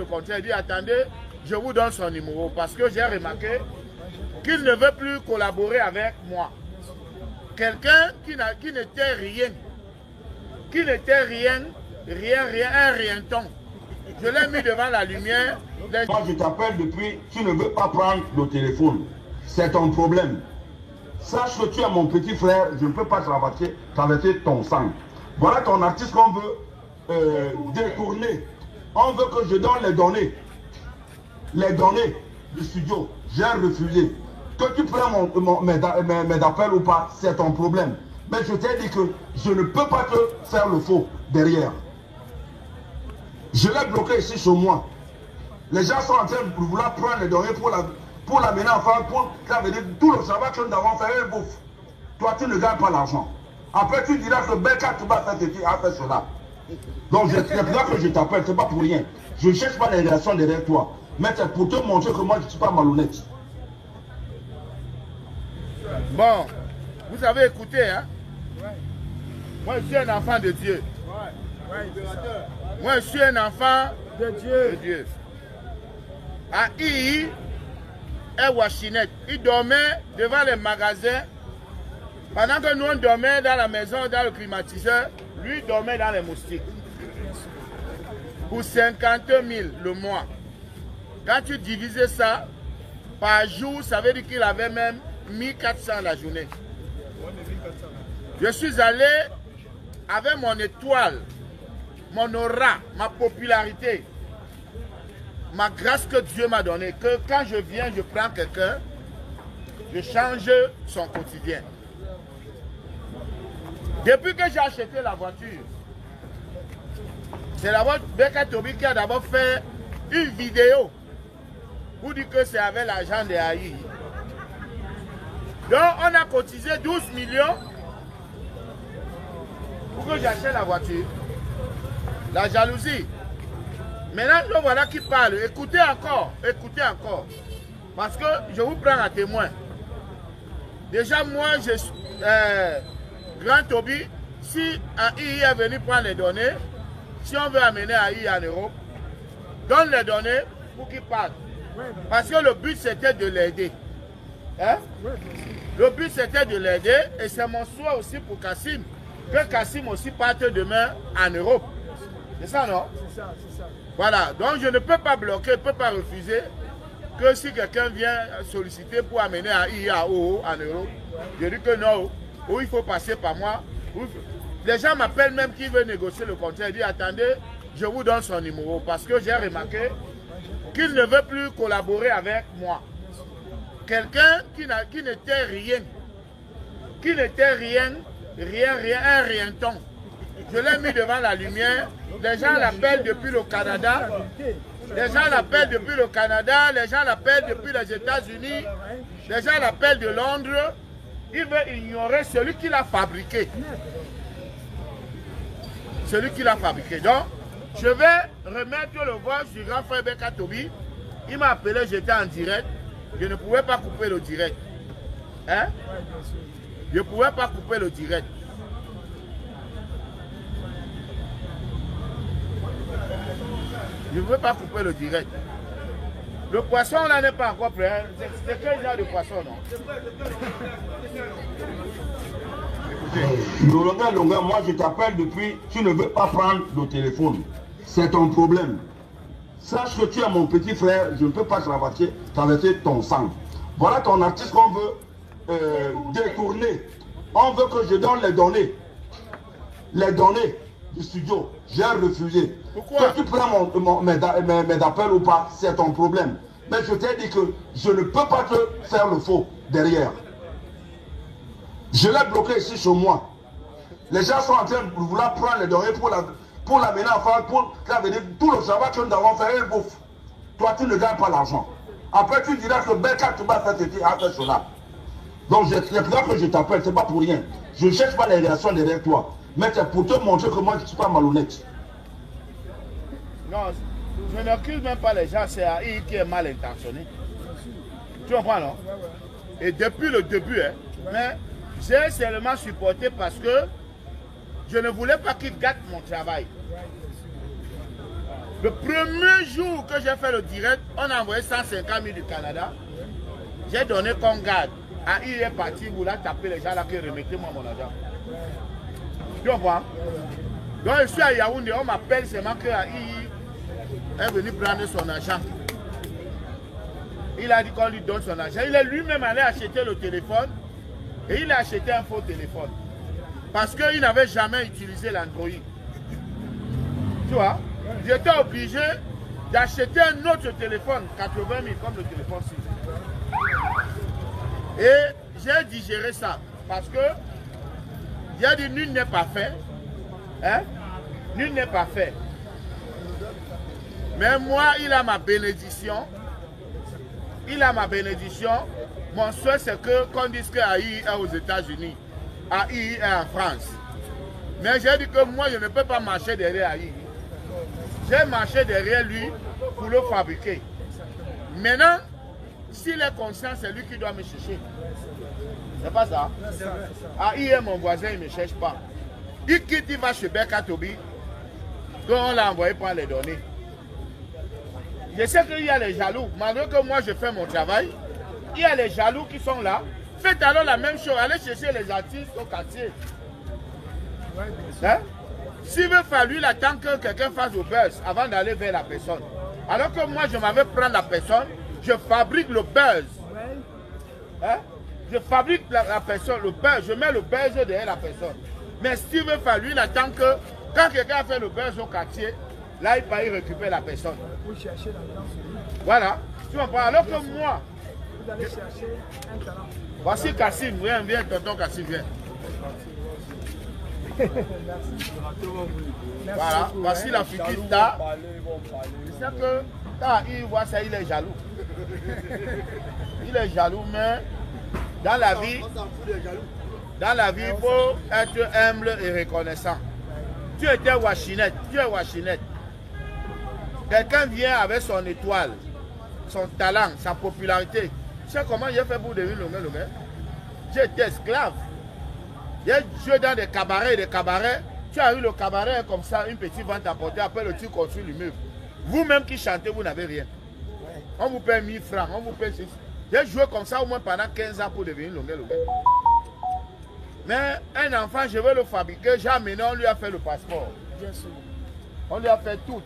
le contraire. Il dit, attendez, je vous donne son numéro. Parce que j'ai remarqué qu'il ne veut plus collaborer avec moi. Quelqu'un qui n'était rien. Qui n'était rien, un rienton. Je l'ai mis devant la lumière. Moi, je t'appelle depuis, tu ne veux pas prendre le téléphone. C'est ton problème. Sache que tu es mon petit frère, je ne peux pas traverser ton sang. Voilà ton artiste qu'on veut détourner. On veut que je donne les données. Les données du studio. J'ai refusé. Que tu prennes mes appels ou pas, c'est ton problème. Mais je t'ai dit que je ne peux pas te faire le faux derrière. Je l'ai bloqué ici chez moi. Les gens sont en train de vouloir prendre les données pour l'amener en France, pour dire tout le travail que nous avons fait est bouffe. Toi, tu ne gagnes pas l'argent. Après, tu diras que Belka Touba a fait cela. Donc, c'est pour ça que je t'appelle, c'est pas pour rien. Je ne cherche pas les relations derrière toi. Mais c'est pour te montrer que moi, je ne suis pas malhonnête. Bon, vous avez écouté, hein? Moi, je suis un enfant de Dieu. Moi, je suis un enfant de Dieu. À I et Washinet, il dormait devant les magasins. Pendant que nous, on dormait dans la maison, dans le climatiseur, lui dormait dans les moustiques. Pour 50 000 le mois. Quand tu divisais ça par jour, ça veut dire qu'il avait même 1400 la journée. Je suis allé avec mon étoile, mon aura, ma popularité, ma grâce que Dieu m'a donnée, que quand je viens, je prends quelqu'un, je change son quotidien. Depuis que j'ai acheté la voiture, c'est la voiture Belka Tobi qui a d'abord fait une vidéo pour dire que c'est avec l'argent de AI. Donc on a cotisé 12 millions pour que j'achète la voiture. La jalousie. Maintenant, le voilà qui parle. Écoutez encore. Écoutez encore. Parce que je vous prends à témoin. Déjà, moi, je suis Grand Tobi. Si AI est venu prendre les données, si on veut amener AI en Europe, donne les données pour qu'il parte. Parce que le but, c'était de l'aider. Hein? Le but, c'était de l'aider. Et c'est mon souhait aussi pour Kassim. Que Kassim aussi parte demain en Europe. C'est ça, non? C'est ça, c'est ça. Voilà. Donc, je ne peux pas bloquer, je ne peux pas refuser que si quelqu'un vient solliciter pour amener un IAO en Europe, je dis que non, ou il faut passer par moi. Les gens m'appellent même qui veut négocier le contrat. Ils disent, attendez, je vous donne son numéro. Parce que j'ai remarqué qu'il ne veut plus collaborer avec moi. Quelqu'un qui n'était rien. Qui n'était rien, un rienton. Je l'ai mis devant la lumière. Les gens l'appellent depuis le Canada. Les gens l'appellent depuis le Canada. Les gens l'appellent depuis les États-Unis. Les gens l'appellent de Londres. Il veut ignorer celui qui l'a fabriqué. Celui qui l'a fabriqué. Donc, je vais remettre le voix du grand frère Belka Tobi. Il m'a appelé, j'étais en direct. Je ne pouvais pas couper le direct. Hein? Je ne pouvais pas couper le direct. Je ne veux pas couper le direct. Le poisson, on n'en est pas encore prêt. C'est quel genre de poisson, non? Longa, moi je t'appelle depuis, tu ne veux pas prendre le téléphone. C'est ton problème. Sache que tu es mon petit frère, je ne peux pas traverser ton sang. Voilà ton artiste qu'on veut détourner. On veut que je donne les données. Les données du studio. J'ai refusé. Pourquoi? Que tu prends mes appels ou pas, c'est ton problème. Mais je t'ai dit que je ne peux pas te faire le faux derrière. Je l'ai bloqué ici chez moi. Les gens sont en train de vouloir prendre les données pour l'amener en France, pour dire tout le travail que nous avons fait est bouffe. Toi, tu ne gagnes pas l'argent. Après, tu diras que Belka Touba a fait cela. Donc, c'est pour ça que je t'appelle, c'est pas pour rien. Je ne cherche pas les relations derrière toi. Mais c'est pour te montrer que moi, je ne suis pas malhonnête. Non, je n'accuse même pas les gens, c'est AI qui est mal intentionné. Tu comprends, non? Et depuis le début, hein, mais j'ai seulement supporté parce que je ne voulais pas qu'il gâte mon travail. Le premier jour que j'ai fait le direct, on a envoyé 150 000 du Canada. J'ai donné comme garde. Ah, il est parti, vous l'a tapé les gens là qui remettez-moi mon argent. Tu comprends? Donc je suis à Yaoundé, on m'appelle seulement que AI est venu prendre son argent. Il a dit qu'on lui donne son argent. Il est lui-même allé acheter le téléphone et il a acheté un faux téléphone. Parce qu'il n'avait jamais utilisé l'Android. Tu vois? J'étais obligé d'acheter un autre téléphone, 80 000 comme le téléphone 6. Et j'ai digéré ça parce que j'ai dit nul n'est pas fait. Hein? Nul n'est pas fait. Mais moi, il a ma bénédiction. Il a ma bénédiction. Mon souhait, c'est que qu'on dise que AI est aux États-Unis, AI est en France. Mais j'ai dit que moi, je ne peux pas marcher derrière AI. J'ai marché derrière lui pour le fabriquer. Maintenant, s'il est conscient, c'est lui qui doit me chercher. C'est pas ça? AI est mon voisin, il ne me cherche pas. Il quitte, il va chez Beka Tobi. Donc on l'a envoyé pour les données. Je sais qu'il y a les jaloux. Malgré que moi je fais mon travail, il y a les jaloux qui sont là. Faites alors la même chose. Allez chercher les artistes au quartier. Hein? S'il veut falloir attendre que quelqu'un fasse le buzz avant d'aller vers la personne. Alors que moi je m'avais prendre la personne, je fabrique le buzz. Hein? Je fabrique la personne, le buzz, je mets le buzz derrière la personne. Mais s'il veut falloir, il attend que quand quelqu'un a fait le buzz au quartier, là il va y récupérer la personne. Voilà. Tu comprends? Alors que moi, vous allez chercher un talent. Voici Kassim, viens, tonton Kassim, viens. Voilà, voici la future ta. Je sais que quand il voit ça, il est jaloux. Il est jaloux, mais dans la vie, il faut être humble et reconnaissant. Tu étais Washinette, tu es Washinette. Quelqu'un vient avec son étoile, son talent, sa popularité. Tu sais comment j'ai fait pour devenir le gars? J'ai été esclave. J'ai joué dans des cabarets. Tu as eu le cabaret comme ça, une petite vente à porter, après le tu construis l'immeuble. Vous-même qui chantez, vous n'avez rien. On vous paie 1000 francs, on vous paie 6. J'ai joué comme ça au moins pendant 15 ans pour devenir le gars. Mais un enfant, je veux le fabriquer, j'ai amené, on lui a fait le passeport. On lui a fait tout.